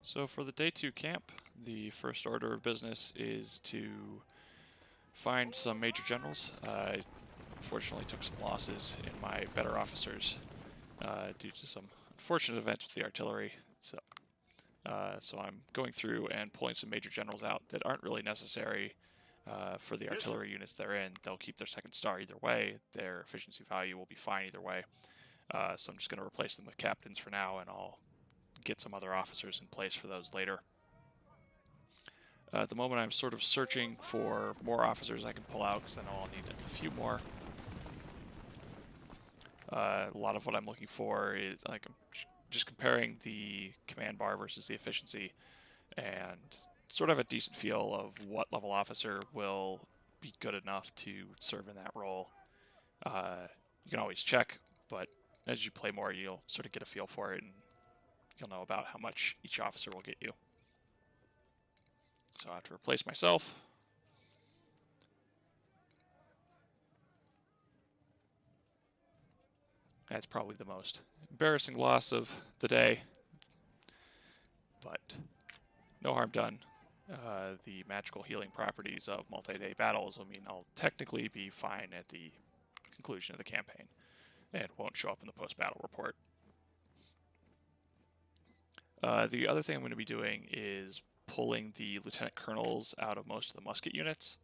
So for the day 2 camp, the first order of business is to find some major generals. I unfortunately took some losses in my better officers due to some unfortunate events with the artillery. So I'm going through and pulling some major generals out that aren't really necessary for the artillery units they're in. They'll keep their second star either way. Their efficiency value will be fine either way. So I'm just going to replace them with captains for now, and I'll get some other officers in place for those later. At the moment I'm sort of searching for more officers I can pull out because I know I'll need a few more. A lot of what I'm looking for is like I'm just comparing the command bar versus the efficiency and sort of a decent feel of what level officer will be good enough to serve in that role. You can always check, but as you play more you'll sort of get a feel for it and you'll know about how much each officer will get you. So I have to replace myself. That's probably the most embarrassing loss of the day, but no harm done. The magical healing properties of multi-day battles will mean I'll technically be fine at the conclusion of the campaign and won't show up in the post-battle report. The other thing I'm going to be doing is pulling the lieutenant colonels out of most of the musket units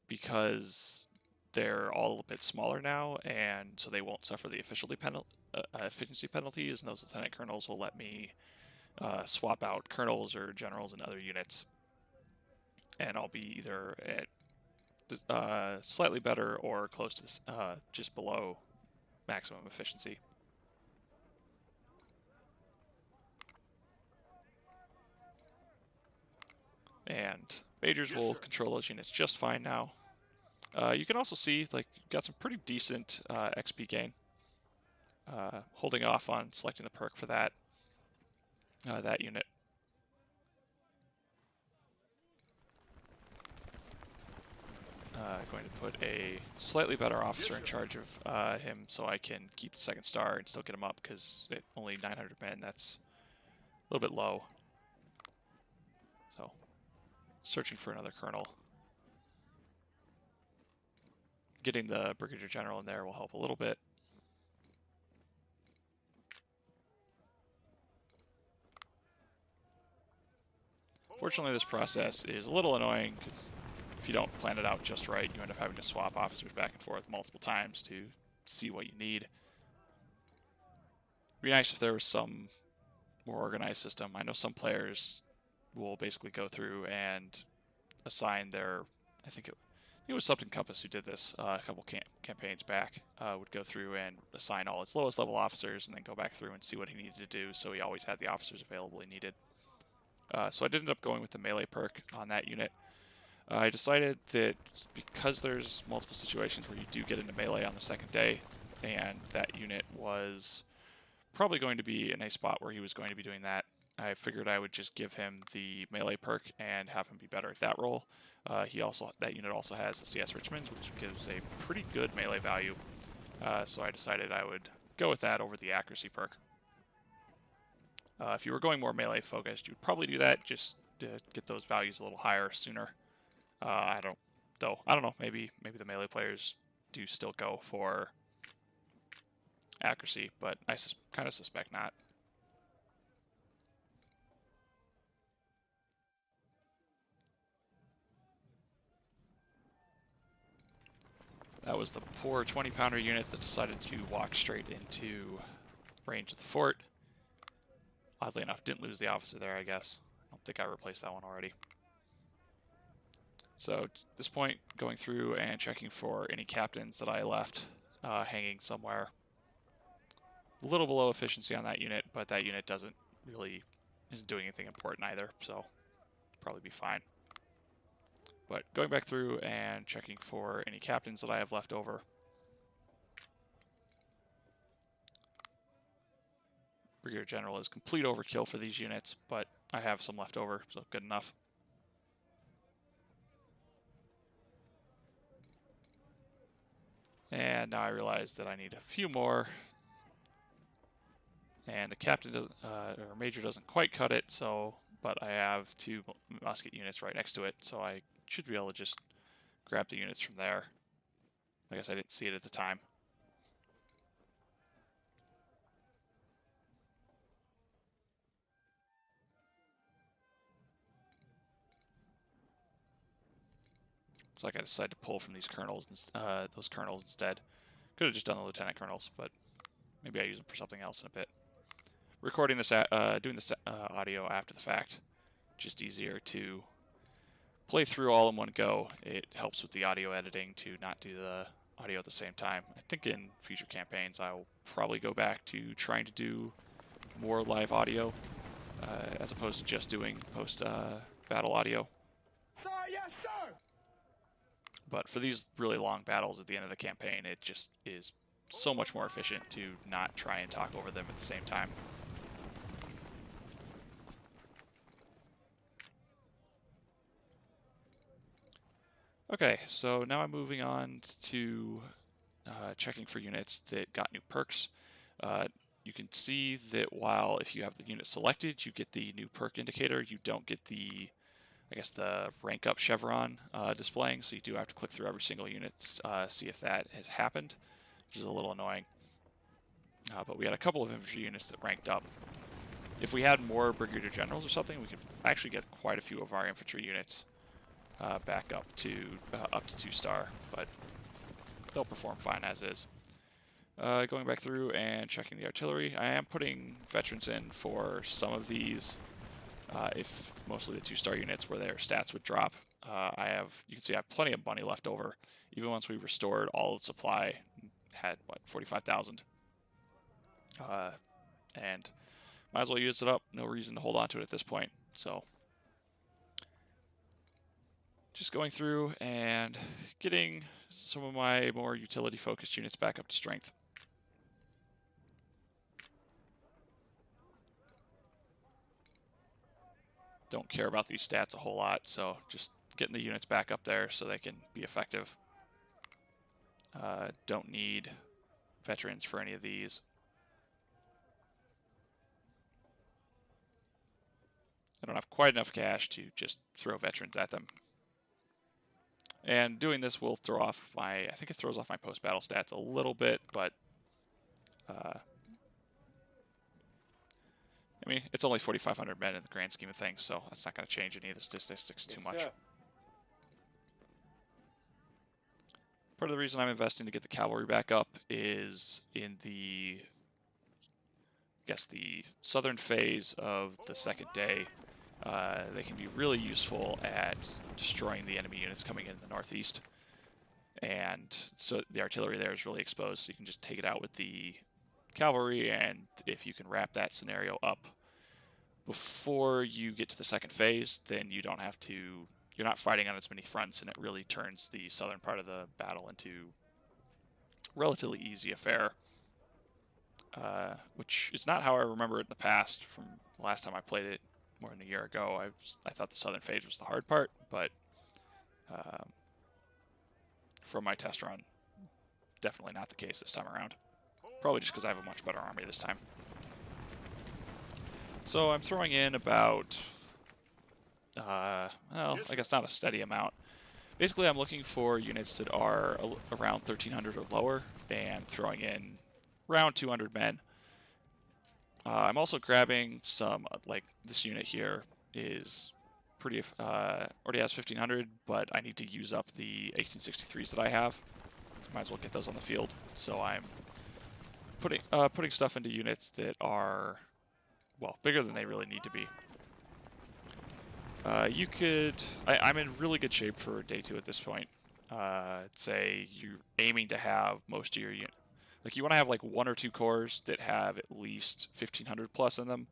because they're all a bit smaller now, and so they won't suffer the efficiency penalties, and those lieutenant colonels will let me swap out colonels or generals in other units, and I'll be either at slightly better or close to just below maximum efficiency. And majors will control those units just fine now. You can also see, like, you've got some pretty decent XP gain. Holding off on selecting the perk for that unit. Going to put a slightly better officer in charge of him so I can keep the second star and still get him up, because at only 900 men, that's a little bit low. So, searching for another colonel. Getting the brigadier general in there will help a little bit. Fortunately, this process is a little annoying because if you don't plan it out just right, you end up having to swap officers back and forth multiple times to see what you need. It'd be nice if there was some more organized system. I know some players will basically go through and assign their, I think it was Subton Compass who did this a couple campaigns back, would go through and assign all his lowest level officers and then go back through and see what he needed to do, so he always had the officers available he needed. So I did end up going with the melee perk on that unit. I decided that because there's multiple situations where you do get into melee on the second day, and that unit was probably going to be in a spot where he was going to be doing that, I figured I would just give him the melee perk and have him be better at that role. That unit also has the CS Richmond, which gives a pretty good melee value. So I decided I would go with that over the accuracy perk. If you were going more melee focused, you would probably do that just to get those values a little higher sooner. I don't know. Maybe the melee players do still go for accuracy, but I kind of suspect not. That was the poor 20-pounder unit that decided to walk straight into range of the fort. Oddly enough, didn't lose the officer there, I guess. I don't think I replaced that one already. So at this point, going through and checking for any captains that I left hanging somewhere. A little below efficiency on that unit, but that unit isn't doing anything important either, so probably be fine. But going back through and checking for any captains that I have left over. Brigadier General is complete overkill for these units, but I have some left over, so good enough. And now I realize that I need a few more. And the captain doesn't, or major doesn't quite cut it, so but I have 2 musket units right next to it, so I should be able to just grab the units from there. I guess I didn't see it at the time. Looks like I decided to pull from these colonels, those colonels instead. Could have just done the lieutenant colonels, but maybe I use them for something else in a bit. Recording this, doing this audio after the fact, just easier to play through all in one go. It helps with the audio editing to not do the audio at the same time. I think in future campaigns I'll probably go back to trying to do more live audio as opposed to just doing post-battle audio. Sir, yes, sir! But for these really long battles at the end of the campaign, it just is so much more efficient to not try and talk over them at the same time. Okay, so now I'm moving on to checking for units that got new perks. You can see that while if you have the unit selected, you get the new perk indicator, you don't get the, I guess, the rank up chevron displaying, so you do have to click through every single unit to see if that has happened, which is a little annoying. But we had a couple of infantry units that ranked up. If we had more brigadier generals or something, we could actually get quite a few of our infantry units back up to 2-star, but they'll perform fine as is. Going back through and checking the artillery, I am putting veterans in for some of these, if mostly the 2-star units where their stats would drop. You can see I have plenty of money left over. Even once we restored all the supply, had, what, 45,000. And might as well use it up. No reason to hold on to it at this point. So just going through and getting some of my more utility-focused units back up to strength. Don't care about these stats a whole lot, so just getting the units back up there so they can be effective. Don't need veterans for any of these. I don't have quite enough cash to just throw veterans at them. And doing this will throw off my, I think it throws off my post-battle stats a little bit, but I mean, it's only 4,500 men in the grand scheme of things, so that's not going to change any of the statistics too much. Sir. Part of the reason I'm investing to get the cavalry back up is in the, I guess, the southern phase of the second day. They can be really useful at destroying the enemy units coming in the northeast. And so the artillery there is really exposed, so you can just take it out with the cavalry, and if you can wrap that scenario up before you get to the second phase, then you don't have to, you're not fighting on as many fronts, and it really turns the southern part of the battle into a relatively easy affair. Which is not how I remember it in the past. From the last time I played it more than a year ago, I thought the southern phase was the hard part, but from my test run, definitely not the case this time around. Probably just because I have a much better army this time. So I'm throwing in about, well, I guess not a steady amount. Basically, I'm looking for units that are around 1,300 or lower, and throwing in around 200 men. I'm also grabbing some, like this unit here is pretty, already has 1,500, but I need to use up the 1863s that I have. Might as well get those on the field. So I'm putting stuff into units that are, well, bigger than they really need to be. I'm in really good shape for day 2 at this point. Say you're aiming to have most of your unit. Like, you want to have like 1 or 2 cores that have at least 1,500 plus in them,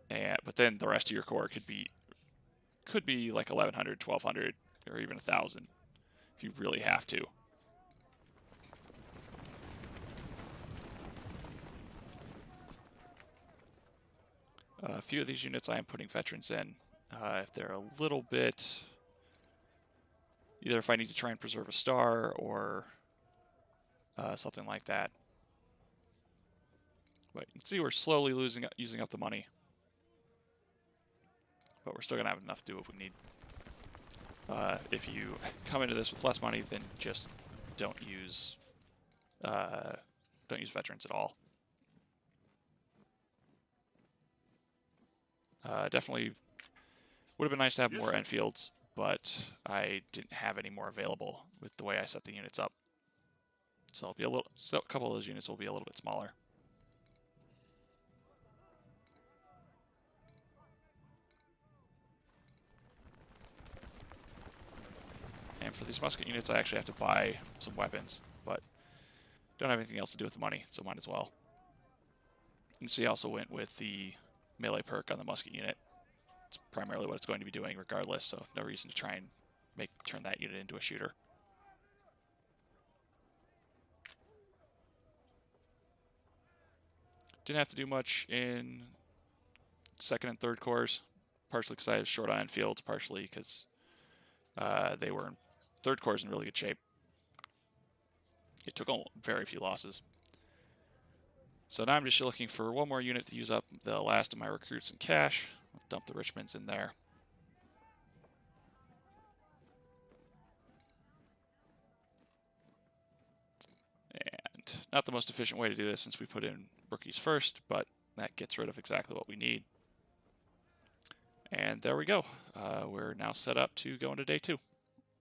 but then the rest of your core could be like 1,100, 1,200, or even 1,000 if you really have to. A few of these units I am putting veterans in. If they're a little bit, either if I need to try and preserve a star or something like that. But you can see we're slowly using up the money. but we're still going to have enough to do what we need. If you come into this with less money, then just don't use veterans at all. Definitely would have been nice to have more Enfields, but I didn't have any more available with the way I set the units up. So it'll be a couple of those units will be a little bit smaller. And for these musket units, I actually have to buy some weapons, but don't have anything else to do with the money, so might as well. You can see I also went with the melee perk on the musket unit. It's primarily what it's going to be doing regardless, so no reason to try and turn that unit into a shooter. Didn't have to do much in second and third cores, partially because I was short on Enfields, partially because they were in third cores in really good shape. It took very few losses. So now I'm just looking for one more unit to use up the last of my recruits and cash. I'll dump the Richmonds in there. And not the most efficient way to do this since we put in rookies first, but that gets rid of exactly what we need. And there we go. We're now set up to go into day 2.